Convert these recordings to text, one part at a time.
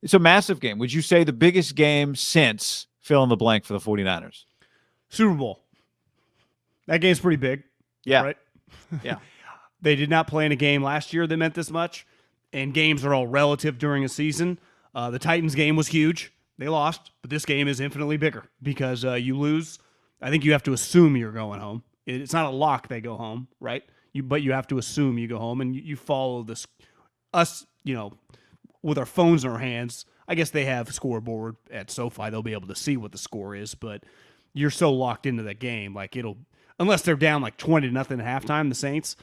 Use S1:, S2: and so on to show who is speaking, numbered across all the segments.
S1: It's a massive game. Would you say the biggest game since fill in the blank for the 49ers?
S2: Super Bowl. That game's pretty big.
S1: Yeah.
S2: Right?
S1: Yeah.
S2: They did not play in a game last year that meant this much, and games are all relative during a season. The Titans game was huge. They lost, but this game is infinitely bigger because you lose. I think you have to assume you're going home. It's not a lock they go home, right? But you have to assume you go home, and you follow this. Us, with our phones in our hands, I guess they have scoreboard at SoFi. They'll be able to see what the score is, but you're so locked into that game, like unless they're down like 20-0 at halftime, the Saints.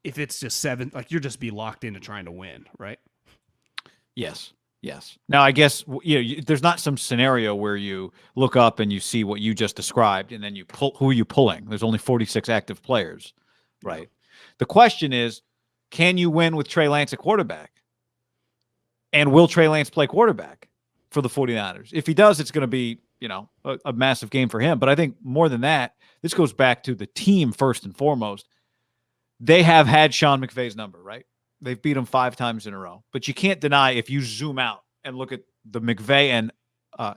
S2: If it's just 7, like you'll just be locked into trying to win, right?
S1: Yes. Now, I guess there's not some scenario where you look up and you see what you just described, and then you pull. Who are you pulling? There's only 46 active players, right? The question is, can you win with Trey Lance at quarterback? And will Trey Lance play quarterback for the 49ers? If he does, it's going to be a massive game for him. But I think more than that, this goes back to the team first and foremost. They have had Sean McVay's number, right? They've beat him 5 times in a row. But you can't deny, if you zoom out and look at the McVay and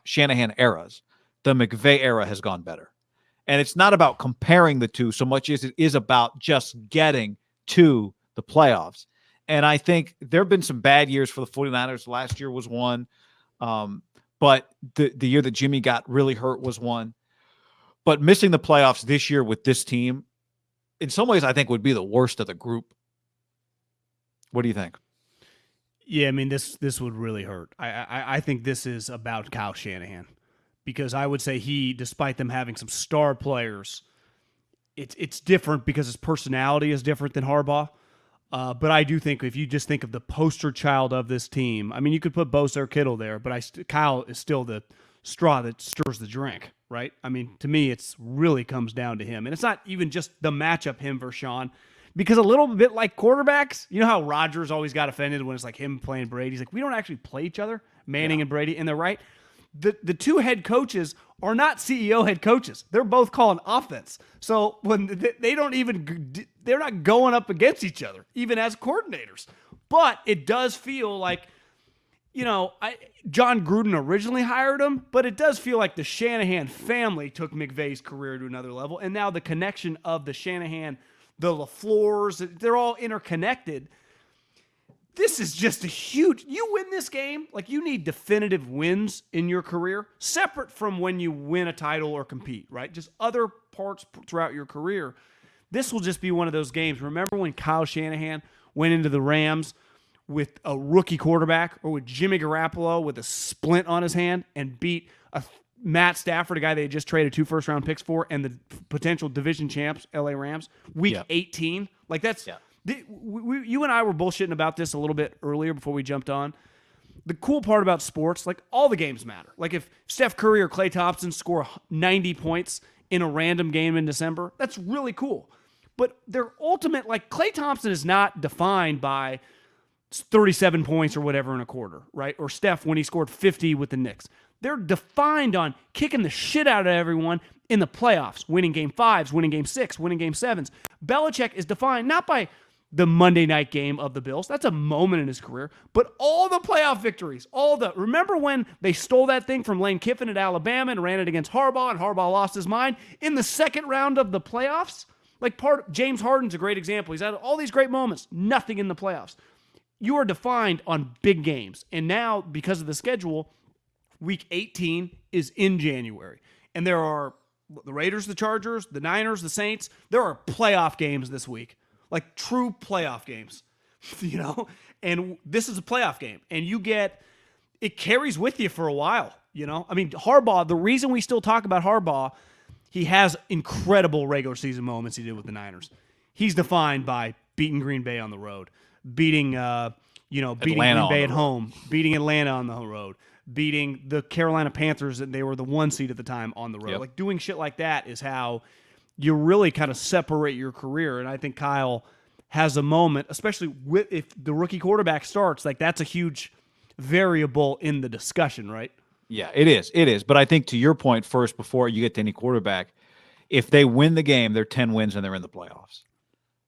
S1: Shanahan eras, the McVay era has gone better. And it's not about comparing the two so much as it is about just getting to the playoffs. And I think there have been some bad years for the 49ers. Last year was one. But the year that Jimmy got really hurt was one. But missing the playoffs this year with this team, in some ways, I think would be the worst of the group. What do you think?
S2: Yeah, I mean, this would really hurt. I think this is about Kyle Shanahan because I would say despite them having some star players, it's different because his personality is different than Harbaugh. But I do think if you just think of the poster child of this team, I mean, you could put Bosa or Kittle there, but Kyle is still the straw that stirs the drink, right? I mean, to me, it's really comes down to him. And it's not even just the matchup, him versus Sean. Because a little bit like quarterbacks, you know how Rodgers always got offended when it's like him playing Brady? He's like, we don't actually play each other, Manning and Brady, and they're right. The two head coaches are not CEO head coaches. They're both calling offense. So when they're not going up against each other, even as coordinators. But it does feel like, John Gruden originally hired him, but it does feel like the Shanahan family took McVay's career to another level. And now the connection of the Shanahan, the LaFleurs, they're all interconnected. This is just a huge, you win this game, like you need definitive wins in your career, separate from when you win a title or compete, right? Just other parts throughout your career. This will just be one of those games. Remember when Kyle Shanahan went into the Rams with a rookie quarterback or with Jimmy Garoppolo with a splint on his hand and beat Matt Stafford, a guy they had just traded 2 first-round picks for, and the potential division champs, LA Rams, week 18. Like that's you and I were bullshitting about this a little bit earlier before we jumped on. The cool part about sports, like all the games matter. Like if Steph Curry or Klay Thompson score 90 points in a random game in December, that's really cool. But their ultimate, like Klay Thompson is not defined by 37 points or whatever in a quarter, right? Or Steph when he scored 50 with the Knicks. They're defined on kicking the shit out of everyone in the playoffs, winning game 5s, winning game 6, winning game 7s. Belichick is defined not by the Monday night game of the Bills. That's a moment in his career. But all the playoff victories, remember when they stole that thing from Lane Kiffin at Alabama and ran it against Harbaugh, and Harbaugh lost his mind in the second round of the playoffs? Like James Harden's a great example. He's had all these great moments, nothing in the playoffs. You are defined on big games. And now, because of the schedule, week 18 is in January. And there are the Raiders, the Chargers, the Niners, the Saints. There are playoff games this week. Like true playoff games, and this is a playoff game, and it carries with you for a while, I mean, Harbaugh, the reason we still talk about Harbaugh, he has incredible regular season moments he did with the Niners. He's defined by beating Green Bay on the road, beating beating Green Bay at home, beating Atlanta on the road, beating the Carolina Panthers, and they were the 1 seed at the time on the road. Yep. Like doing shit like that is how you really kind of separate your career. And I think Kyle has a moment, especially if the rookie quarterback starts, like that's a huge variable in the discussion, right?
S1: Yeah, it is. It is. But I think to your point first, before you get to any quarterback, if they win the game, they're 10 wins and they're in the playoffs.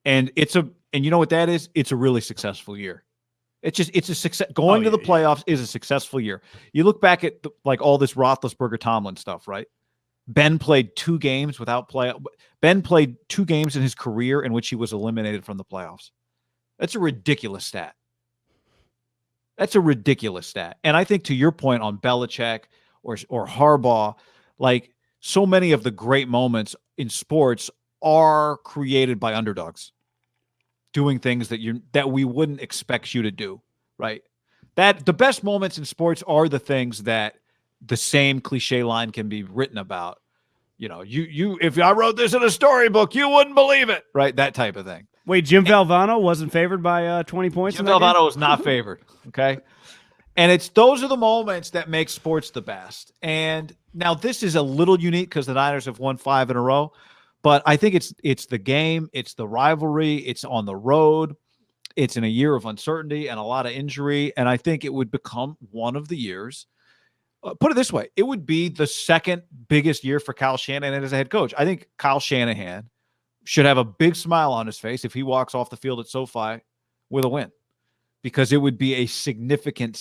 S1: And you know what that is? It's a really successful year. It's a success. Going to the playoffs is a successful year. You look back at like all this Roethlisberger Tomlin stuff, right? Ben played 2 games without play. Ben played 2 games in his career in which he was eliminated from the playoffs. That's a ridiculous stat. And I think to your point on Belichick or Harbaugh, like so many of the great moments in sports are created by underdogs doing things that we wouldn't expect you to do, right? That the best moments in sports are the things that the same cliche line can be written about. You know, you if I wrote this in a storybook, you wouldn't believe it, right? That type of thing.
S2: Wait, Jim Valvano wasn't favored by 20 points?
S1: Jim Valvano was not favored, okay? And those are the moments that make sports the best. And now this is a little unique because the Niners have won 5 in a row, but I think it's the game, it's the rivalry, it's on the road, it's in a year of uncertainty and a lot of injury, and I think it would become one of the years. Put it this way, it would be the second biggest year for Kyle Shanahan as a head coach. I think Kyle Shanahan should have a big smile on his face if he walks off the field at SoFi with a win, because it would be a significant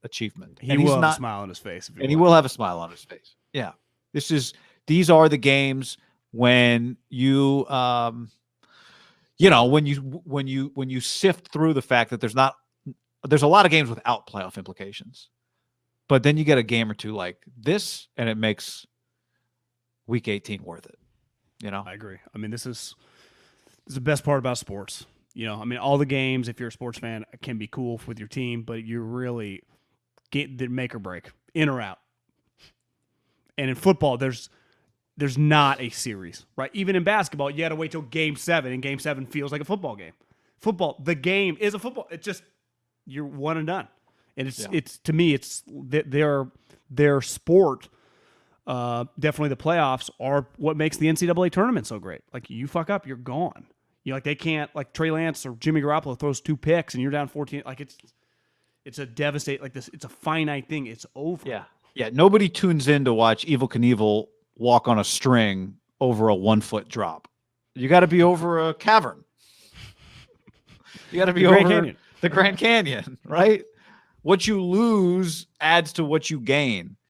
S1: achievement.
S2: He will have a smile on his face.
S1: He will have a smile on his face. Yeah. These are the games when you, when you sift through the fact that there's a lot of games without playoff implications. But then you get a game or two like this, and it makes Week 18 worth it. You know,
S2: I agree. I mean, this is the best part about sports. You know, I mean, all the games, if you're a sports fan, can be cool with your team, but you really get the make or break, in or out. And in football, there's not a series, right? Even in basketball, you got to wait till Game 7, and Game 7 feels like a football game. Football, the game is a football. It's just you're one and done. And it's to me, it's their sport. Definitely the playoffs are what makes the NCAA tournament so great. Like, you fuck up, you're gone. They can't, like Trey Lance or Jimmy Garoppolo throws 2 picks and you're down 14. Like, it's a devastating, like this. It's a finite thing. It's over.
S1: Yeah. Nobody tunes in to watch Evel Knievel walk on a string over a 1-foot drop. You got to be over a cavern. You got to be over the Grand Canyon, right? What you lose adds to what you gain.